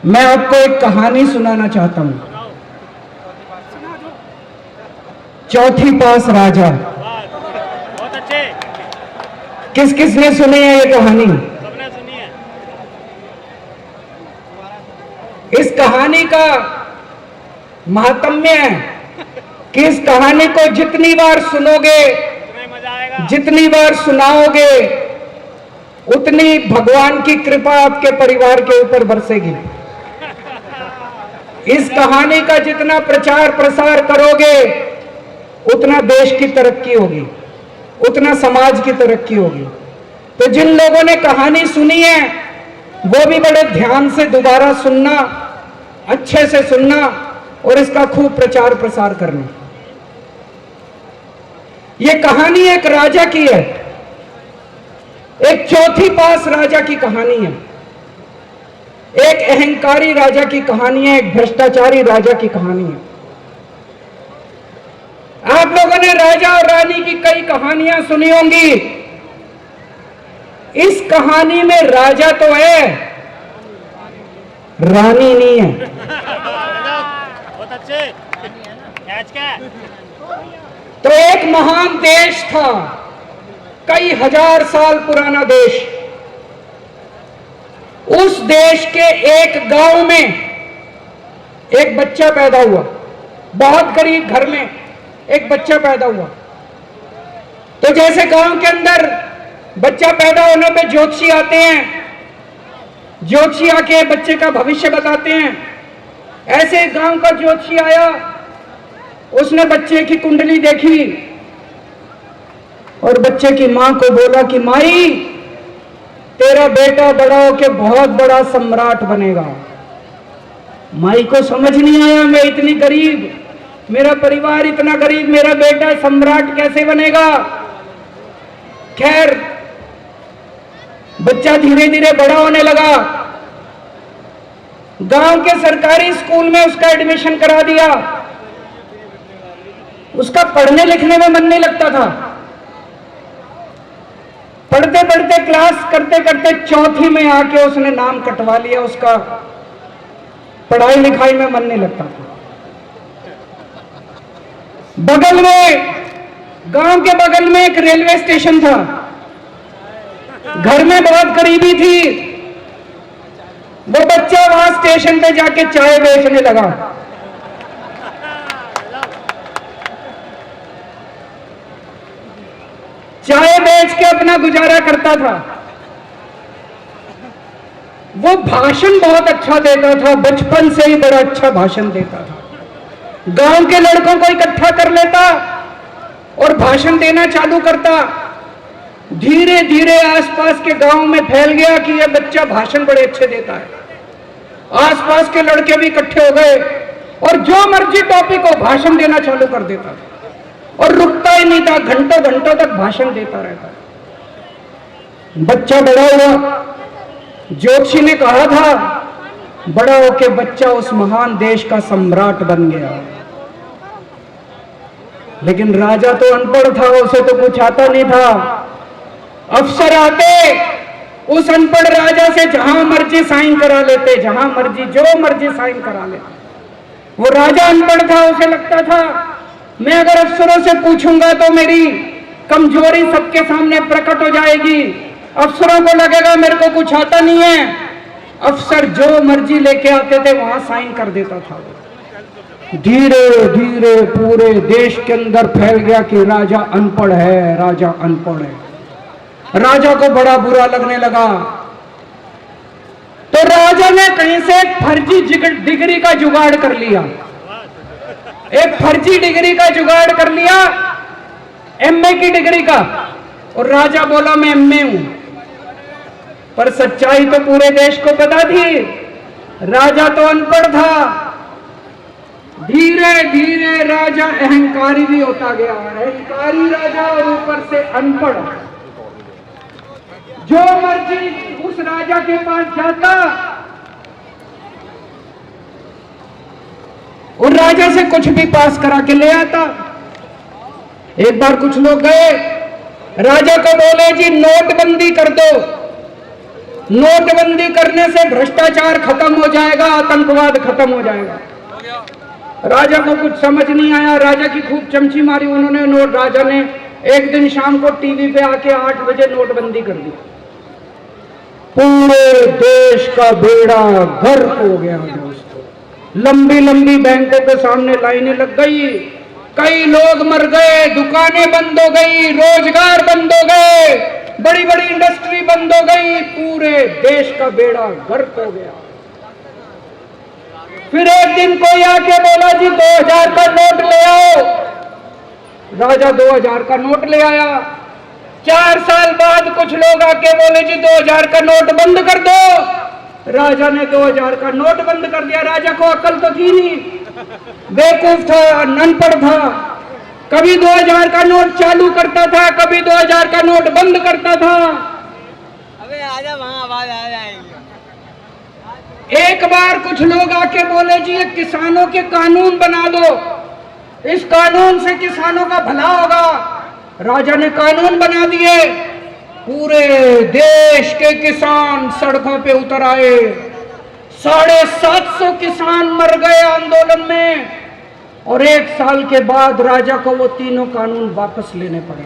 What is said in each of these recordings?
मैं आपको एक कहानी सुनाना चाहता हूं। चौथी पास राजा। बहुत अच्छे। किस किस ने सुनी है ये कहानी? सबने सुनी है। इस कहानी का महात्म्य है कि इस कहानी को जितनी बार सुनोगे, तुम्हें मजा आएगा। जितनी बार सुनाओगे, उतनी भगवान की कृपा आपके परिवार के ऊपर बरसेगी। इस कहानी का जितना प्रचार प्रसार करोगे, उतना देश की तरक्की होगी, उतना समाज की तरक्की होगी। तो जिन लोगों ने कहानी सुनी है, वो भी बड़े ध्यान से दोबारा सुनना, अच्छे से सुनना और इसका खूब प्रचार प्रसार करना। ये कहानी एक राजा की है, एक चौथी पास राजा की कहानी है, एक अहंकारी राजा की कहानी है, एक भ्रष्टाचारी राजा की कहानी है। आप लोगों ने राजा और रानी की कई कहानियां सुनी होंगी। इस कहानी में राजा तो है, रानी नहीं है। बहुत अच्छे। कैच क्या? तो एक महान देश था, कई हजार साल पुराना देश। उस देश के एक गांव में एक बच्चा पैदा हुआ, बहुत गरीब घर में एक बच्चा पैदा हुआ। तो जैसे गांव के अंदर बच्चा पैदा होने पे ज्योतिषी आते हैं, ज्योतिषी आके बच्चे का भविष्य बताते हैं, ऐसे गांव का ज्योतिषी आया। उसने बच्चे की कुंडली देखी और बच्चे की मां को बोला कि माई, तेरा बेटा बड़ा होके बहुत बड़ा सम्राट बनेगा। माई को समझ नहीं आया, मैं इतनी गरीब, मेरा परिवार इतना गरीब, मेरा बेटा सम्राट कैसे बनेगा। खैर, बच्चा धीरे धीरे बड़ा होने लगा। गांव के सरकारी स्कूल में उसका एडमिशन करा दिया। उसका पढ़ने लिखने में मन नहीं लगता था। पढ़ते पढ़ते, क्लास करते करते चौथी में आके उसने नाम कटवा लिया। उसका पढ़ाई लिखाई में मन नहीं लगता था। बगल में, गांव के बगल में एक रेलवे स्टेशन था। घर में बहुत गरीबी थी। वो बच्चा वहां स्टेशन पे जाके चाय बेचने लगा। चाय बेच के अपना गुजारा करता था। वो भाषण बहुत अच्छा देता था, बचपन से ही बड़ा अच्छा भाषण देता था। गांव के लड़कों को इकट्ठा कर लेता और भाषण देना चालू करता। धीरे धीरे आसपास के गांव में फैल गया कि यह बच्चा भाषण बड़े अच्छे देता है। आसपास के लड़के भी इकट्ठे हो गए और जो मर्जी टॉपिक हो भाषण देना चालू कर देता था और रुकता ही नहीं था, घंटों घंटों तक भाषण देता रहता। बच्चा बड़ा हुआ। ज्योतिषी ने कहा था, बड़ा होके बच्चा उस महान देश का सम्राट बन गया। लेकिन राजा तो अनपढ़ था, उसे तो कुछ आता नहीं था। अफसर आते, उस अनपढ़ राजा से जहां मर्जी साइन करा लेते, जहां मर्जी जो मर्जी साइन करा लेते। वो राजा अनपढ़ था, उसे लगता था मैं अगर अफसरों से पूछूंगा तो मेरी कमजोरी सबके सामने प्रकट हो जाएगी। अफसरों को लगेगा मेरे को कुछ आता नहीं है। अफसर जो मर्जी लेके आते थे वहां साइन कर देता था। धीरे धीरे पूरे देश के अंदर फैल गया कि राजा अनपढ़ है, राजा अनपढ़ है। राजा को बड़ा बुरा लगने लगा। तो राजा ने कहीं से एक फर्जी डिग्री का जुगाड़ कर लिया। एक फर्जी डिग्री का जुगाड़ कर लिया, एमए की डिग्री का। और राजा बोला मैं एमए हूं। पर सच्चाई तो पूरे देश को पता थी, राजा तो अनपढ़ था। धीरे धीरे राजा अहंकारी भी होता गया। अहंकारी राजा और ऊपर से अनपढ़। जो मर्जी उस राजा के पास जाता, और राजा से कुछ भी पास करा के ले आता। एक बार कुछ लोग गए, राजा को बोले जी नोटबंदी कर दो, नोटबंदी करने से भ्रष्टाचार खत्म हो जाएगा। आतंकवाद खत्म हो जाएगा। राजा को कुछ समझ नहीं आया, राजा की खूब चमची मारी उन्होंने। राजा ने एक दिन शाम को टीवी पे आके 8 बजे नोटबंदी कर दी। पूरे देश का बेड़ा गर्क हो गया दोस्तों। लंबी लंबी बैंकों के सामने लाइनें लग गई, कई लोग मर गए, दुकानें बंद हो गई, रोजगार बंद हो गए, बड़ी बड़ी इंडस्ट्री बंद हो गई, पूरे देश का बेड़ा गर्क हो गया। फिर एक दिन कोई आके बोला जी 2000 का नोट ले आओ। राजा 2000 का नोट ले आया। 4 साल बाद कुछ लोग आके बोले जी 2000 का नोट बंद कर दो। राजा ने 2000 का नोट बंद कर दिया। राजा को अकल तो थी नहीं, बेवकूफ था, अनपढ़ था। कभी 2000 का नोट चालू करता था, कभी 2000 का नोट बंद करता था। अबे आजा, वहां आवाज आ जाएगी। एक बार कुछ लोग आके बोले जी ये किसानों के कानून बना दो, इस कानून से किसानों का भला होगा। राजा ने कानून बना दिए, पूरे देश के किसान सड़कों पे उतर आए। 750 किसान मर गए आंदोलन में, और 1 साल के बाद राजा को वो तीनों कानून वापस लेने पड़े।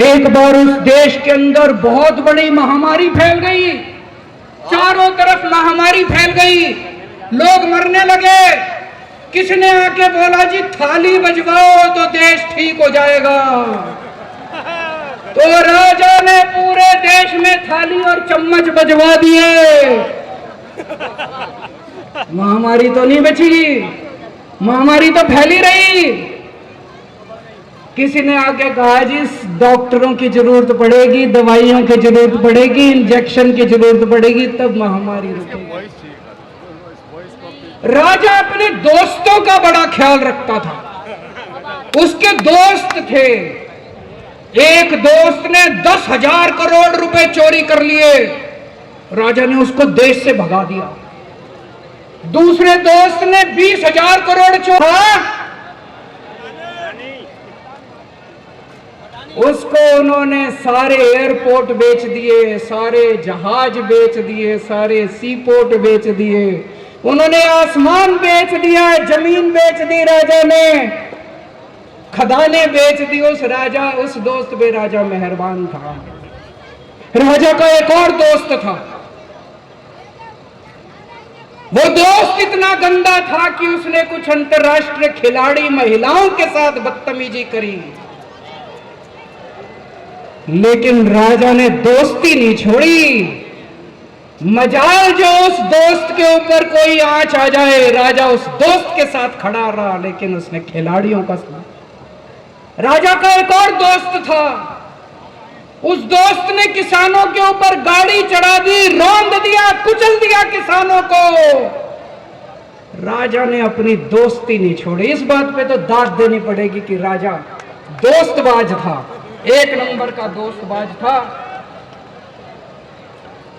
एक बार उस देश के अंदर बहुत बड़ी महामारी फैल गई, चारों तरफ महामारी फैल गई, लोग मरने लगे। किसने आके बोला जी थाली बजवाओ तो देश ठीक हो जाएगा। तो राजा ने पूरे देश में थाली और चम्मच बजवा दिए। महामारी तो नहीं बची, महामारी तो फैली रही। किसी ने आके कहा जी डॉक्टरों की जरूरत पड़ेगी, दवाइयों की जरूरत पड़ेगी, इंजेक्शन की जरूरत पड़ेगी, तब महामारी रुकेगी। राजा अपने दोस्तों का बड़ा ख्याल रखता था। उसके दोस्त थे। एक दोस्त ने 10,000 करोड़ रुपए चोरी कर लिए, राजा ने उसको देश से भगा दिया। दूसरे दोस्त ने 20,000 करोड़ चोरा, उसको उन्होंने सारे एयरपोर्ट बेच दिए, सारे जहाज बेच दिए, सारे सी पोर्ट बेच दिए, उन्होंने आसमान बेच दिया, जमीन बेच दी राजा ने, खदाने बेच दी। उस दोस्त पे राजा मेहरबान था। राजा का एक और दोस्त था। वो दोस्त इतना गंदा था कि उसने कुछ अंतरराष्ट्रीय खिलाड़ी महिलाओं के साथ बदतमीजी करी, लेकिन राजा ने दोस्ती नहीं छोड़ी। मजाल जो उस दोस्त के ऊपर कोई आंच आ जाए, राजा उस दोस्त के साथ खड़ा रहा, लेकिन उसने खिलाड़ियों का साथ। राजा का एक और दोस्त था। उस दोस्त ने किसानों के ऊपर गाड़ी चढ़ा दी, रौंद दिया, कुचल दिया किसानों को। राजा ने अपनी दोस्ती नहीं छोड़ी। इस बात पे तो दाद देनी पड़ेगी कि राजा दोस्तबाज था, 1 नंबर का दोस्तबाज था।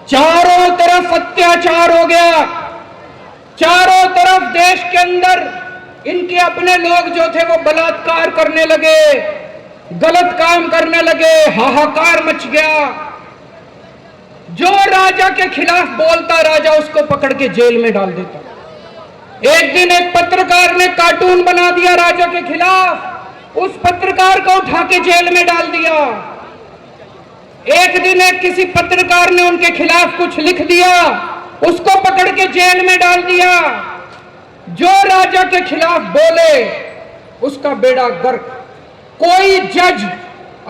चारों तरफ अत्याचार हो गया, चारों तरफ देश के अंदर इनके अपने लोग जो थे वो बलात्कार करने लगे, गलत काम करने लगे, हाहाकार मच गया। जो राजा के खिलाफ बोलता, राजा उसको पकड़ के जेल में डाल देता। एक दिन एक पत्रकार ने कार्टून बना दिया राजा के खिलाफ, उस पत्रकार को उठा के जेल में डाल दिया। एक दिन एक किसी पत्रकार ने उनके खिलाफ कुछ लिख दिया, उसको पकड़ के जेल में डाल दिया। जो राजा के खिलाफ बोले उसका बेड़ा गर्क। कोई जज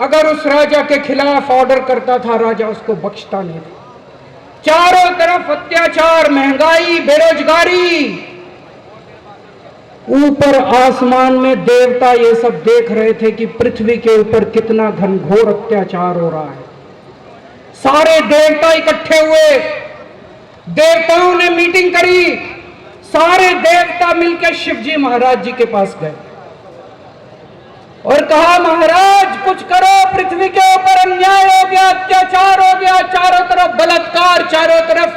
अगर उस राजा के खिलाफ ऑर्डर करता था, राजा उसको बख्शता नहीं था। चारों तरफ अत्याचार, महंगाई, बेरोजगारी। ऊपर आसमान में देवता ये सब देख रहे थे कि पृथ्वी के ऊपर कितना घनघोर अत्याचार हो रहा है। सारे देवता इकट्ठे हुए, देवताओं ने मीटिंग करी। सारे देवता मिलकर शिवजी महाराज जी के पास गए और कहा, महाराज कुछ करो, पृथ्वी के ऊपर अन्याय हो गया, अत्याचार हो गया, चारों तरफ बलात्कार, चारों तरफ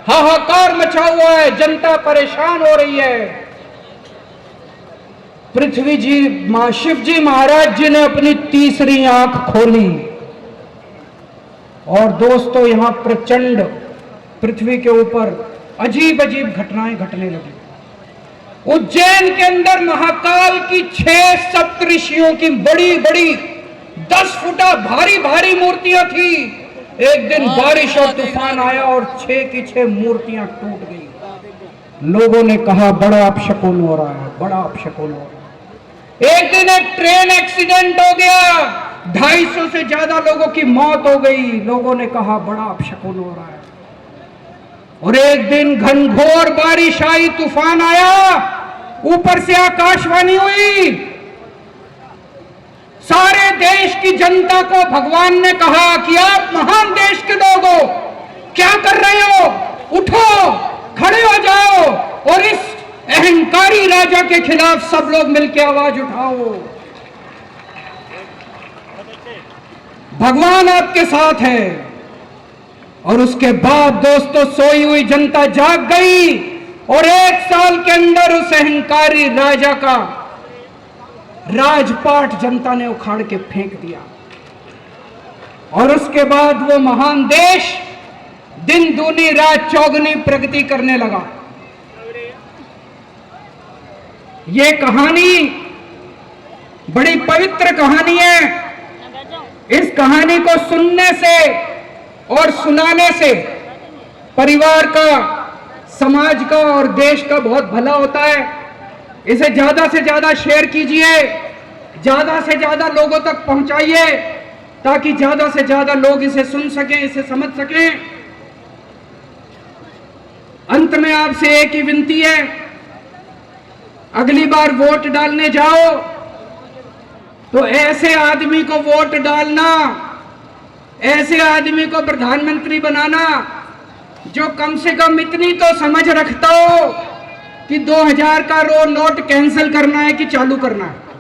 हाहाकार मचा हुआ है, जनता परेशान हो रही है। पृथ्वी जी, शिव जी महाराज जी ने अपनी तीसरी आंख खोली और दोस्तों यहां प्रचंड पृथ्वी के ऊपर अजीब अजीब घटनाएं घटने लगी। उज्जैन के अंदर महाकाल की 6 सप्तऋषियों की बड़ी बड़ी 10 फुटा भारी भारी मूर्तियां थी। एक दिन बारिश और तूफान आया और 6 की 6 मूर्तियां टूट गई। लोगों ने कहा बड़ा अपशकुन हो रहा है, बड़ा अपशकुन हो रहा है। एक दिन एक ट्रेन एक्सीडेंट हो गया, 250 से ज्यादा लोगों की मौत हो गई। लोगों ने कहा बड़ा अपशकुन हो रहा है। और एक दिन घनघोर बारिश आई, तूफान आया, ऊपर से आकाशवाणी हुई, सारे देश की जनता को भगवान ने कहा कि आप महान देश के लोग हो, क्या कर रहे हो, उठो, खड़े हो जाओ और इस अहंकारी राजा के खिलाफ सब लोग मिलकर आवाज उठाओ। भगवान आपके साथ है। और उसके बाद दोस्तों सोई हुई जनता जाग गई और 1 साल के अंदर उस अहंकारी राजा का राजपाट जनता ने उखाड़ के फेंक दिया। और उसके बाद वो महान देश दिन दूनी रात चौगुनी प्रगति करने लगा। ये कहानी बड़ी पवित्र कहानी है। इस कहानी को सुनने से और सुनाने से परिवार का, समाज का और देश का बहुत भला होता है। इसे ज्यादा से ज्यादा शेयर कीजिए, ज्यादा से ज्यादा लोगों तक पहुंचाइए ताकि ज्यादा से ज्यादा लोग इसे सुन सकें, इसे समझ सकें। अंत में आपसे एक ही विनती है, अगली बार वोट डालने जाओ तो ऐसे आदमी को वोट डालना, ऐसे आदमी को प्रधानमंत्री बनाना जो कम से कम इतनी तो समझ रखता हो कि 2000 का नोट कैंसिल करना है कि चालू करना है।